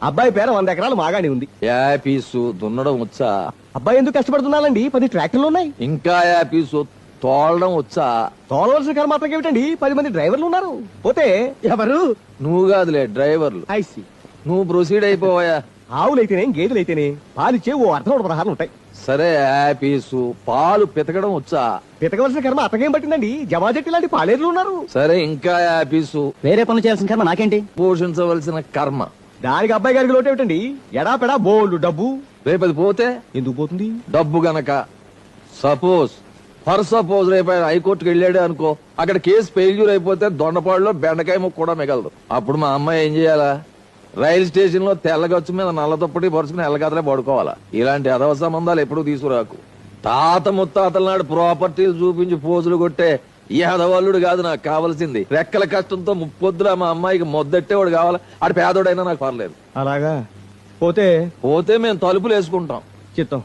అబ్బాయి పేర 100 ఎకరాలు మాగాని ఉంది. యాపీసు దున్నడం వచ్చా? అబ్బాయి ఎందుకు కష్టపడుతున్నానండి, 10 ట్రాక్టర్లు ఉన్నాయి. ఇంకా యాపీసు తోలడం వచ్చా? తోలవలసిన కర్మ మాత్రం ఏమిటండి, 10 మంది డ్రైవర్లు ఉన్నారు. పోతే ఎవరు? నువ్వు కాదులే డ్రైవర్లు. ఐసి నువ్వు ప్రొసీడ్ అయిపోవా. ఆవులైతేనే గేదెలైతేనే పాలిచ్చే ఓ అర్థం ప్రహారం ఉంటాయి. సరే యాపీసు పాలు పితకడం వచ్చా? పితకవలసిన కర్మ అతకేం పట్టిందండి, జమాజెట్టి లాంటి పాలేర్లు ఉన్నారు. సరే ఇంకా యాపీసు వేరే పనులు చేయాల్సిన కర్మ నాకేంటి? పోషించవలసిన కర్మ. దానికి అబ్బాయి గారికి లోటు ఏమిటండి, ఎడాపెడా బోల్డ్ డబ్బు. రేపది పోతే ఎందుకు పోతుంది? డబ్బు గనక. సపోజ్ రేపు ఆయన హైకోర్టుకి వెళ్ళాడు అనుకో, అక్కడ కేసు ఫెయిల్యూర్ అయిపోతే దొండపాడులో బెండకాయ ముక్క కూడా మిగలదు. అప్పుడు మా అమ్మాయి ఏం చేయాలా? రైలు స్టేషన్ లో తెల్లగచ్చు మీద నల్ల దుప్పటి పరుచుకుని ఎల్లగదలే పడుకోవాలా. ఇలాంటి అదవ సంబంధాలు ఎప్పుడు తీసుకురాకు. తాత ముత్తాతల నాడు ప్రాపర్టీలు చూపించి పోజులు కొట్టే ఈ అదవల్లుడు కాదు నాకు కావాల్సింది. రెక్కల కష్టంతో ముప్పొద్దులా మా అమ్మాయికి మొద్దెట్టేవాడు కావాలా. ఆడు పేదోడైనా నాకు పర్లేదు. అలాగా పోతే పోతే మేము తలుపులు వేసుకుంటాం. చిత్తం.